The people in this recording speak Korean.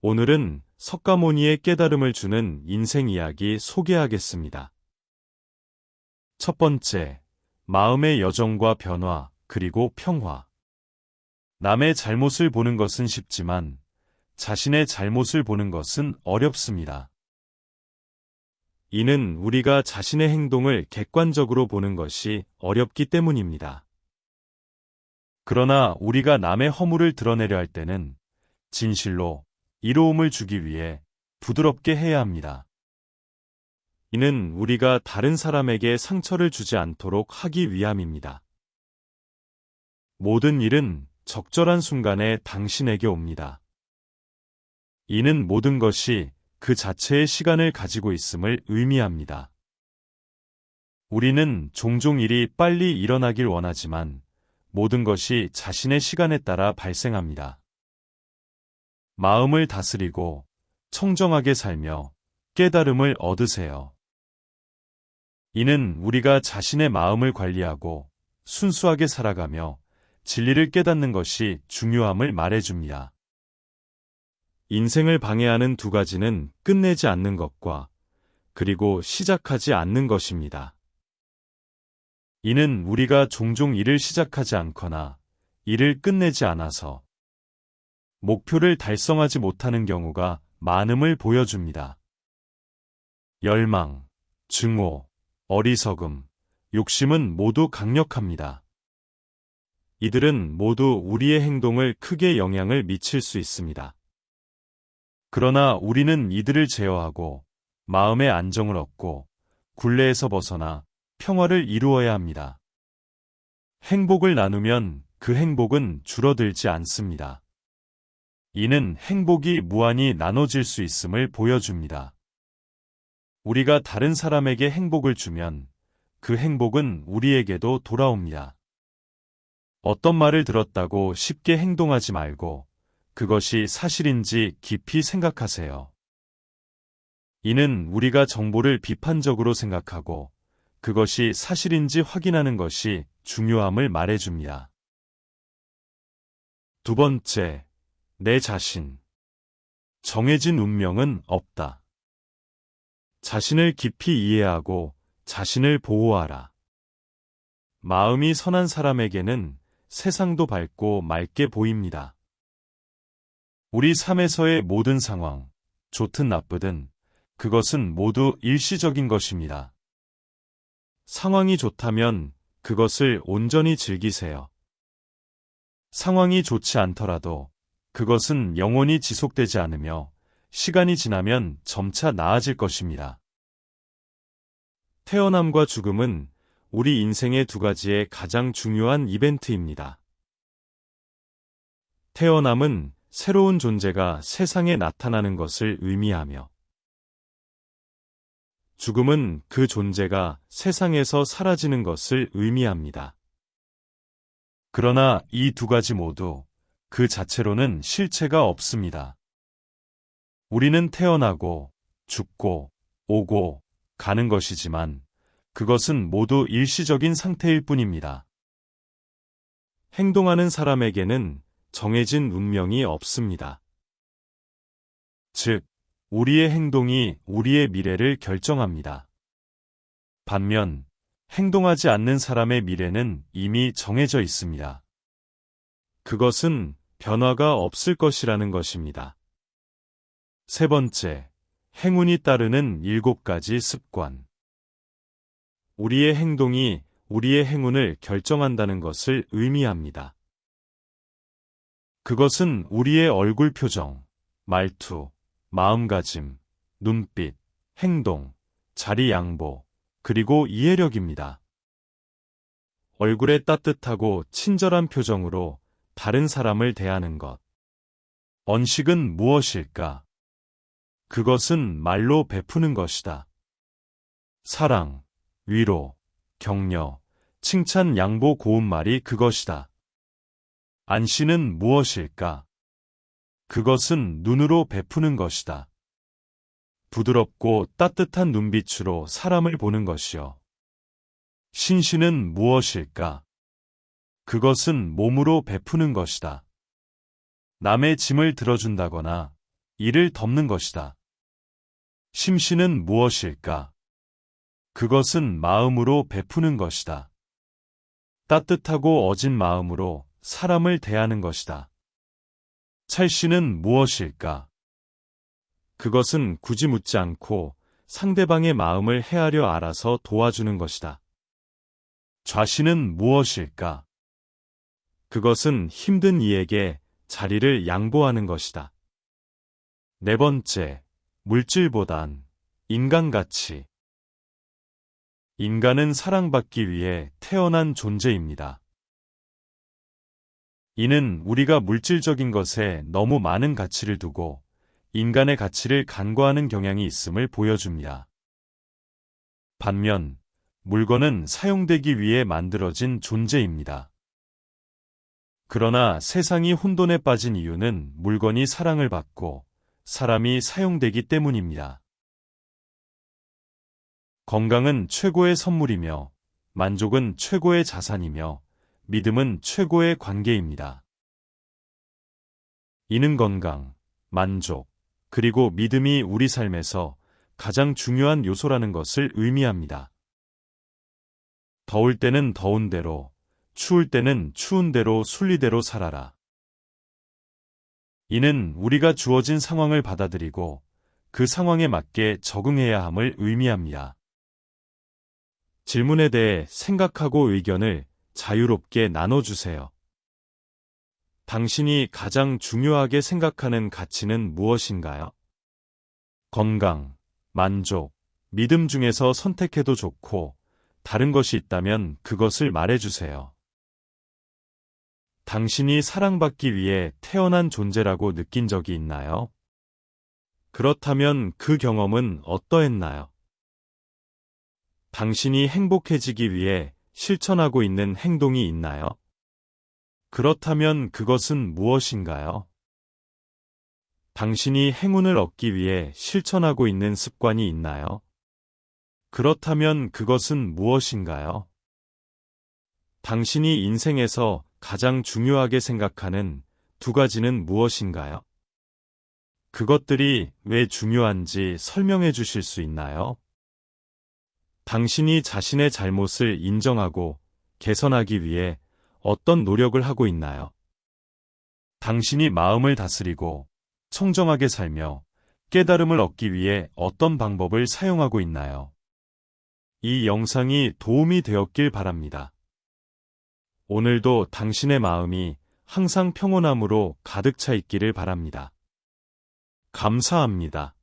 오늘은 석가모니의 깨달음을 주는 인생 이야기 소개하겠습니다. 첫 번째, 마음의 여정과 변화, 그리고 평화. 남의 잘못을 보는 것은 쉽지만 자신의 잘못을 보는 것은 어렵습니다. 이는 우리가 자신의 행동을 객관적으로 보는 것이 어렵기 때문입니다. 그러나 우리가 남의 허물을 드러내려 할 때는 진실로 이로움을 주기 위해 부드럽게 해야 합니다. 이는 우리가 다른 사람에게 상처를 주지 않도록 하기 위함입니다. 모든 일은 적절한 순간에 당신에게 옵니다. 이는 모든 것이 그 자체의 시간을 가지고 있음을 의미합니다. 우리는 종종 일이 빨리 일어나길 원하지만 모든 것이 자신의 시간에 따라 발생합니다. 마음을 다스리고 청정하게 살며 깨달음을 얻으세요. 이는 우리가 자신의 마음을 관리하고 순수하게 살아가며 진리를 깨닫는 것이 중요함을 말해줍니다. 인생을 방해하는 두 가지는 끝내지 않는 것과 그리고 시작하지 않는 것입니다. 이는 우리가 종종 일을 시작하지 않거나 일을 끝내지 않아서 목표를 달성하지 못하는 경우가 많음을 보여줍니다. 열망, 증오, 어리석음, 욕심은 모두 강력합니다. 이들은 모두 우리의 행동을 크게 영향을 미칠 수 있습니다. 그러나 우리는 이들을 제어하고 마음의 안정을 얻고 굴레에서 벗어나 평화를 이루어야 합니다. 행복을 나누면 그 행복은 줄어들지 않습니다. 이는 행복이 무한히 나눠질 수 있음을 보여줍니다. 우리가 다른 사람에게 행복을 주면 그 행복은 우리에게도 돌아옵니다. 어떤 말을 들었다고 쉽게 행동하지 말고 그것이 사실인지 깊이 생각하세요. 이는 우리가 정보를 비판적으로 생각하고 그것이 사실인지 확인하는 것이 중요함을 말해줍니다. 두 번째, 내 자신. 정해진 운명은 없다. 자신을 깊이 이해하고 자신을 보호하라. 마음이 선한 사람에게는 세상도 밝고 맑게 보입니다. 우리 삶에서의 모든 상황, 좋든 나쁘든 그것은 모두 일시적인 것입니다. 상황이 좋다면 그것을 온전히 즐기세요. 상황이 좋지 않더라도 그것은 영원히 지속되지 않으며 시간이 지나면 점차 나아질 것입니다. 태어남과 죽음은 우리 인생의 두 가지의 가장 중요한 이벤트입니다. 태어남은 새로운 존재가 세상에 나타나는 것을 의미하며 죽음은 그 존재가 세상에서 사라지는 것을 의미합니다. 그러나 이 두 가지 모두 그 자체로는 실체가 없습니다. 우리는 태어나고 죽고 오고 가는 것이지만 그것은 모두 일시적인 상태일 뿐입니다. 행동하는 사람에게는 정해진 운명이 없습니다. 즉, 우리의 행동이 우리의 미래를 결정합니다. 반면, 행동하지 않는 사람의 미래는 이미 정해져 있습니다. 그것은 변화가 없을 것이라는 것입니다. 세 번째, 행운이 따르는 7가지 습관. 우리의 행동이 우리의 행운을 결정한다는 것을 의미합니다. 그것은 우리의 얼굴 표정, 말투, 마음가짐, 눈빛, 행동, 자리 양보, 그리고 이해력입니다. 얼굴에 따뜻하고 친절한 표정으로 다른 사람을 대하는 것. 언식은 무엇일까? 그것은 말로 베푸는 것이다. 사랑, 위로, 격려, 칭찬, 양보, 고운 말이 그것이다. 안시는 무엇일까? 그것은 눈으로 베푸는 것이다. 부드럽고 따뜻한 눈빛으로 사람을 보는 것이요. 신시는 무엇일까? 그것은 몸으로 베푸는 것이다. 남의 짐을 들어준다거나 이를 덮는 것이다. 심씨는 무엇일까? 그것은 마음으로 베푸는 것이다. 따뜻하고 어진 마음으로 사람을 대하는 것이다. 찰씨는 무엇일까? 그것은 굳이 묻지 않고 상대방의 마음을 헤아려 알아서 도와주는 것이다. 좌씨는 무엇일까? 그것은 힘든 이에게 자리를 양보하는 것이다. 네 번째, 물질보단 인간가치. 인간은 사랑받기 위해 태어난 존재입니다. 이는 우리가 물질적인 것에 너무 많은 가치를 두고 인간의 가치를 간과하는 경향이 있음을 보여줍니다. 반면, 물건은 사용되기 위해 만들어진 존재입니다. 그러나 세상이 혼돈에 빠진 이유는 물건이 사랑을 받고 사람이 사용되기 때문입니다. 건강은 최고의 선물이며, 만족은 최고의 자산이며, 믿음은 최고의 관계입니다. 이는 건강, 만족, 그리고 믿음이 우리 삶에서 가장 중요한 요소라는 것을 의미합니다. 더울 때는 더운 대로, 추울 때는 추운 대로 순리대로 살아라. 이는 우리가 주어진 상황을 받아들이고 그 상황에 맞게 적응해야 함을 의미합니다. 질문에 대해 생각하고 의견을 자유롭게 나눠주세요. 당신이 가장 중요하게 생각하는 가치는 무엇인가요? 건강, 만족, 믿음 중에서 선택해도 좋고 다른 것이 있다면 그것을 말해주세요. 당신이 사랑받기 위해 태어난 존재라고 느낀 적이 있나요? 그렇다면 그 경험은 어떠했나요? 당신이 행복해지기 위해 실천하고 있는 행동이 있나요? 그렇다면 그것은 무엇인가요? 당신이 행운을 얻기 위해 실천하고 있는 습관이 있나요? 그렇다면 그것은 무엇인가요? 당신이 인생에서 가장 중요하게 생각하는 두 가지는 무엇인가요? 그것들이 왜 중요한지 설명해 주실 수 있나요? 당신이 자신의 잘못을 인정하고 개선하기 위해 어떤 노력을 하고 있나요? 당신이 마음을 다스리고 청정하게 살며 깨달음을 얻기 위해 어떤 방법을 사용하고 있나요? 이 영상이 도움이 되었길 바랍니다. 오늘도 당신의 마음이 항상 평온함으로 가득 차 있기를 바랍니다. 감사합니다.